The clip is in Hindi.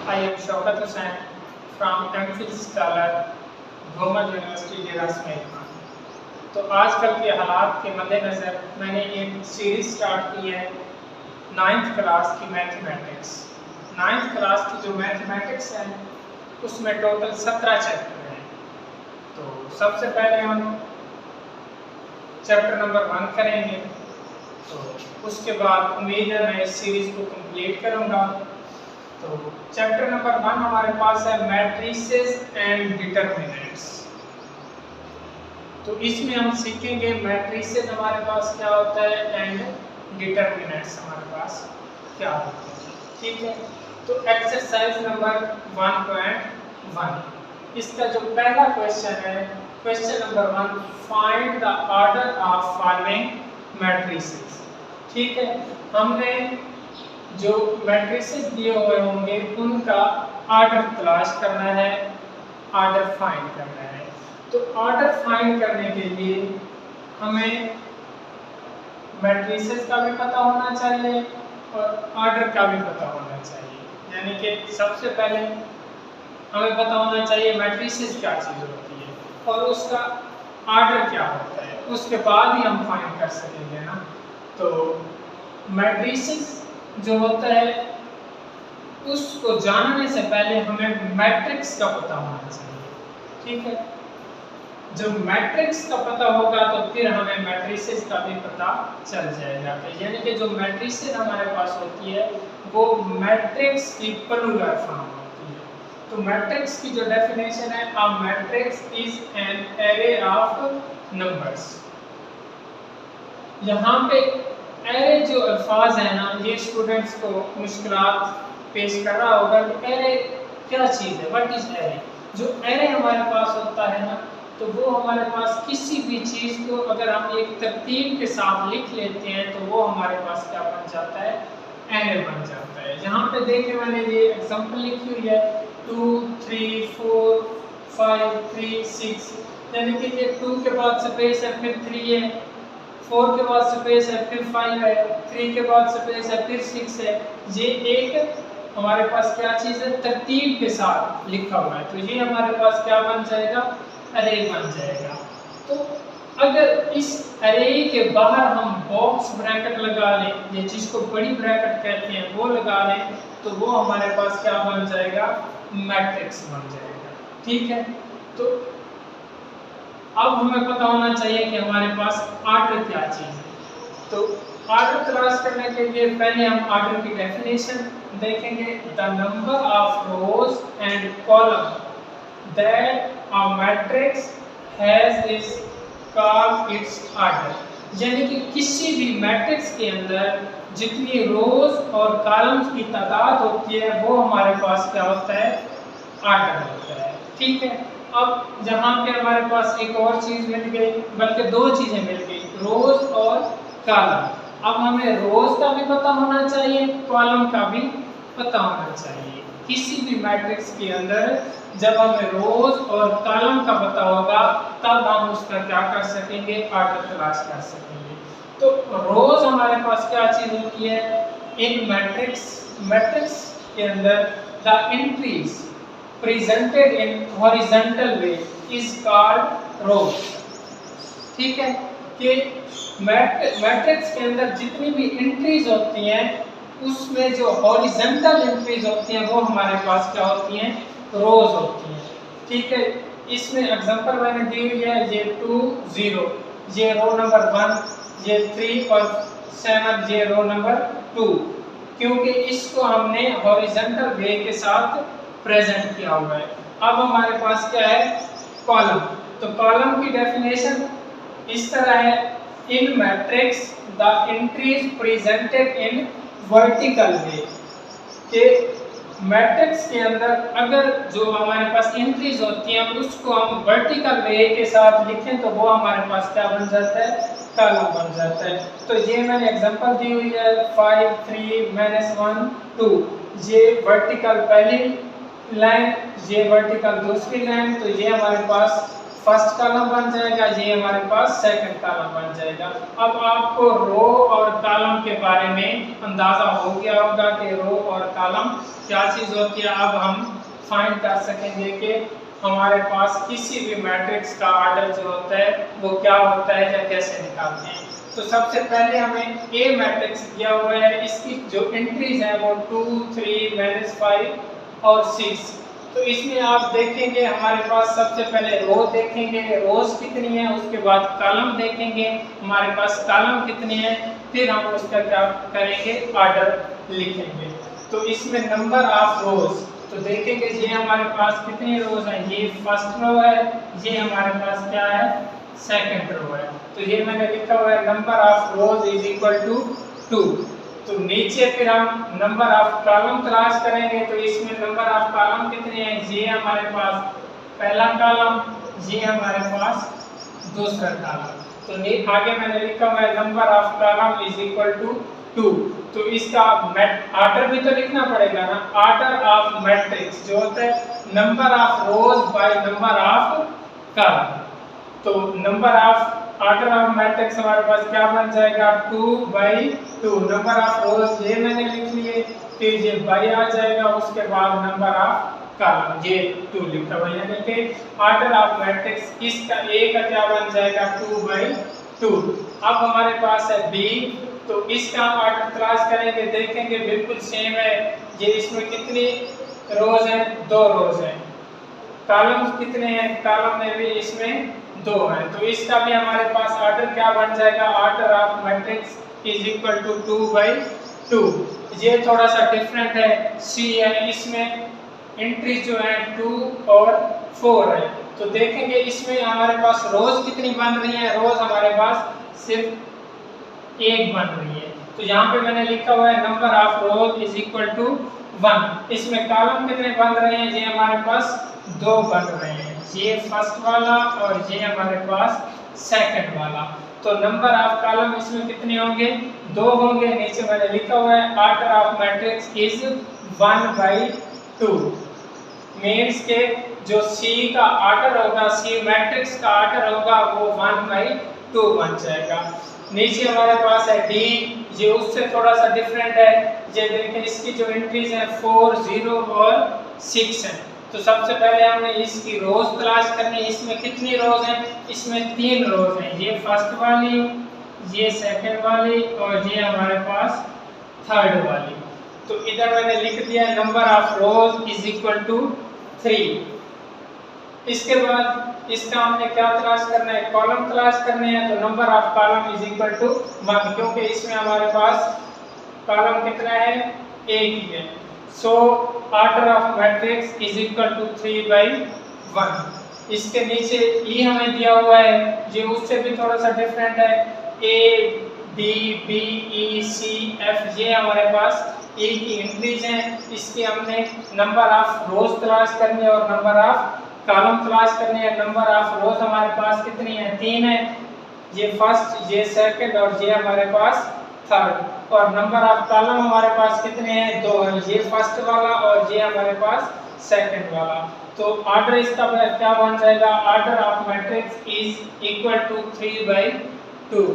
I am Shaukat Hussain from MPhil Scholar, government university Dera Ismail Khan. तो आजकल के हालात के मद्देनज़र मैंने एक सीरीज़ स्टार्ट की है 9th क्लास की मैथमेटिक्स। 9th क्लास की जो मैथमेटिक्स है उसमें टोटल 17 चैप्टर हैं। तो सबसे पहले हम चैप्टर नंबर 1 करेंगे। तो उसके बाद उम्मीद है मैं इस सीरीज़ को कंप्लीट करूँगा। तो चैप्टर नंबर 1 हमारे पास है मैट्रिसेस एंड डिटरमिनेंट्स। तो इसमें हम सीखेंगे मैट्रिसेस हमारे पास क्या होता है एंड डिटरमिनेंट्स हमारे पास क्या होता है। ठीक है, तो एक्सरसाइज नंबर 1.1 इसका जो पहला क्वेश्चन है, question number 1, find the order of following matrices. ठीक है, हमने जो मैट्रिसेस दिए हुए होंगे उनका ऑर्डर तलाश करना है, ऑर्डर फाइंड करना है। तो ऑर्डर फाइंड करने के लिए हमें मैट्रिसेस का भी पता होना चाहिए और ऑर्डर का भी पता होना चाहिए। यानी कि सबसे पहले हमें पता होना चाहिए मैट्रिसेस क्या चीज़ होती है और उसका ऑर्डर क्या होता है, उसके बाद ही हम फाइंड कर सकेंगे ना। तो मैट्रिसेस जो होता है उसको जानने से पहले हमें मैट्रिक्स का पता होना चाहिए। ठीक है, जब मैट्रिक्स का पता होगा तो फिर हमें मैट्रिसेस का भी पता चल जाएगा। यानी कि जो मैट्रिसेस हमारे पास होती है वो मैट्रिक्स की प्लूरल फॉर्म होती है। तो मैट्रिक्स की जो डेफिनेशन है, a matrix is an array of numbers. यहाँ पे एरे जो अल्फाज है ना, ये स्टूडेंट्स को मुश्किलात पेश कर रहा होगा कि एरे क्या चीज़ है, व्हाट इज एरे। जो एरे हमारे पास होता है ना, तो वो हमारे पास किसी भी चीज़ को अगर हम एक तरतीब के साथ लिख लेते हैं तो वो हमारे पास क्या बन जाता है, एरे बन जाता है। यहाँ पे देखें मैंने ये एग्जांपल लिखी हुई है 2 3 4 5 3 6, यानी कि ये 2 के बाद स्पेस है, फिर 3 है, 4 के बाद स्पेस है, फिर 5 है, 3 के बाद स्पेस है, फिर 6 है। ये एक हमारे पास क्या चीज़ है, तरतीब के साथ लिखा हुआ है। तो ये हमारे पास क्या बन जाएगा, अरे बन जाएगा। तो अगर इस अरे के बाहर हम बॉक्स ब्रैकेट लगा लें, ये जिसको बड़ी ब्रैकेट कहते हैं वो लगा लें, तो वो हमारे पास क्या बन जाएगा, मैट्रिक्स बन जाएगा। ठीक है, तो अब हमें पता होना चाहिए कि हमारे पास ऑर्डर क्या चीज़ है। तो ऑर्डर तलाश करने के लिए पहले हम ऑर्डर की डेफिनेशन देखेंगे। The number of rose and column that a matrix has is called its order. यानी कि किसी भी मैट्रिक्स के अंदर जितनी रोज और कॉलम्स की तादाद होती है वो हमारे पास क्या होता है, ऑर्डर होता है। ठीक है, अब जहाँ पे हमारे पास एक और चीज़ मिल गई, बल्कि दो चीज़ें मिल गई, रोज और कॉलम। अब हमें रोज का भी पता होना चाहिए, कॉलम का भी पता होना चाहिए। किसी भी मैट्रिक्स के अंदर जब हमें रोज और कॉलम का पता होगा तब हम उसका क्या कर सकेंगे, ऑर्डर तलाश कर सकेंगे। तो रोज हमारे पास क्या चीज़ होती है, इन मैट्रिक्स के अंदर the entries presented in horizontal way is called rows। ठीक है, कि मैट्रिक्स के अंदर जितनी भी एंट्रीज होती हैं उसमें जो हॉरिजॉन्टल एंट्रीज होती हैं वो हमारे पास क्या होती हैं, रोज होती हैं। ठीक है, इसमें एग्जांपल मैंने दी हुई है, ये 2 0, ये रो नंबर 1, ये 3 और 7, ये रो नंबर 2, क्योंकि इसको हमने हॉरिजॉन्टल वे के साथ प्रेजेंट किया हुआ है। अब हमारे पास क्या है, कॉलम। तो कॉलम की डेफिनेशन इस तरह है, in matrix the entries presented in vertical way. कि मैट्रिक्स के अंदर अगर जो हमारे पास एंट्रीज होती हैं उसको हम वर्टिकल वे के साथ लिखें तो वो हमारे पास क्या बन जाता है, कॉलम बन जाता है। तो ये मैंने एग्जांपल दी हुई है 5 3 -1 2, ये वर्टिकल पहली लाइन, ये वर्टिकल दूसरी लाइन, तो ये हमारे पास फर्स्ट कॉलम बन जाएगा, ये हमारे पास सेकंड कॉलम बन जाएगा। अब आपको रो और कॉलम के बारे में अंदाजा हो गया होगा कि रो और कॉलम क्या चीज होती है। अब हम फाइंड कर सकेंगे कि हमारे पास किसी भी मैट्रिक्स का ऑर्डर जो होता है वो क्या होता है या कैसे निकालते हैं। तो सबसे पहले हमें ए मैट्रिक्स दिया हुआ है, इसकी जो एंट्रीज हैं वो 2, 3, -5 और 6। तो इसमें आप देखेंगे हमारे पास सबसे पहले रो देखेंगे, रोज कितनी है, उसके बाद कॉलम देखेंगे हमारे पास कॉलम कितनी है, फिर हम उसका क्या करेंगे ऑर्डर लिखेंगे। तो इसमें नंबर ऑफ रोज, तो देखेंगे ये हमारे पास कितनी रोज हैं, ये फर्स्ट रो है, ये हमारे पास क्या है सेकंड रो है। तो ये मैंने लिखा हुआ है number of rows is equal to 2। तो नीचे फिर हम नंबर ऑफ कॉलम तलाश करेंगे, तो इसमें नंबर ऑफ कॉलम कितने हैं, ये हमारे पास पहला कॉलम, ये हमारे पास दूसरा कॉलम। तो आगे मैंने लिखा हुआ है number of column is equal to 2। तो इसका ऑर्डर भी तो लिखना पड़ेगा ना, ऑर्डर ऑफ मैट्रिक्स जो होता है number of rows by number of column. तो number of order of matrix हमारे पास क्या बन जाएगा 2/2। नंबर ऑफ रोज ये मैंने लिख लिए, फिर ये बाई आ जाएगा, उसके बाद नंबर ऑफ कॉलम ये 2 लिखा हुआ है, यानी कि ऑर्डर ऑफ मैट्रिक्स इसका ए का क्या बन जाएगा 2/2। अब हमारे पास है बी, तो इसका हम ऑर्डर तलाश करेंगे, देखेंगे बिल्कुल सेम है, ये इसमें कितनी रोज हैं 2 रोज हैं, कॉलम कितने हैं, कॉलम में भी इसमें 2 है। तो इसका भी हमारे पास ऑर्डर क्या बन जाएगा, order of matrix is equal to 2/2। ये थोड़ा सा डिफरेंट है, सी है, इसमें एंट्री जो है 2 और 4 है। तो देखेंगे इसमें हमारे पास रोज कितनी बन रही है, रोज हमारे पास सिर्फ 1 बन रही है। तो यहाँ पे मैंने लिखा हुआ है number of rows is equal to 1। इसमें कॉलम कितने बन रहे हैं, ये हमारे पास 2 बन रहे हैं, ये फर्स्ट वाला और ये हमारे पास सेकंड वाला। तो नंबर ऑफ कॉलम इसमें कितने होंगे 2 होंगे। नीचे मैंने लिखा हुआ है order of matrix is 1/2। Means के जो सी का ऑर्डर होगा, सी मैट्रिक्स का ऑर्डर होगा वो 1/2 बन जाएगा। नीचे हमारे पास है डी, ये उससे थोड़ा सा डिफरेंट है, ये देखें इसकी जो एंट्रीज हैं 4, 0 और 6 हैं। तो सबसे पहले हमने इसकी रोज तलाश करनी है, इसमें कितनी रोज हैं, इसमें 3 रोज हैं, ये फर्स्ट वाली, ये सेकंड वाली और ये हमारे पास थर्ड वाली। तो इधर मैंने लिख दिया number of rows is equal to 3। इसके बाद इसका हमने क्या तलाश करना है, कॉलम तलाश करने हैं, तो number of column is equal to 1, क्योंकि इसमें हमारे पास कॉलम कितना है, एक ही है। So order of matrix is equal to 3/1। इसके नीचे ई हमें दिया हुआ है, ये उससे भी थोड़ा सा डिफरेंट है, A D B E C F, ये हमारे पास ए की एंट्रीज हैं। इसके हमने नंबर ऑफ रोज तलाश करनी है और नंबर ऑफ कॉलम तलाश करनी है। नंबर ऑफ रोज हमारे पास कितनी है, 3 है, ये फर्स्ट, ये सेकंड और ये हमारे पास थर्ड। और नंबर ऑफ कॉलम हमारे पास कितने हैं, 2 है, ये फर्स्ट वाला और ये हमारे पास सेकंड वाला। तो ऑर्डर इसका क्या बन जाएगा, order of matrix is equal to 3/2।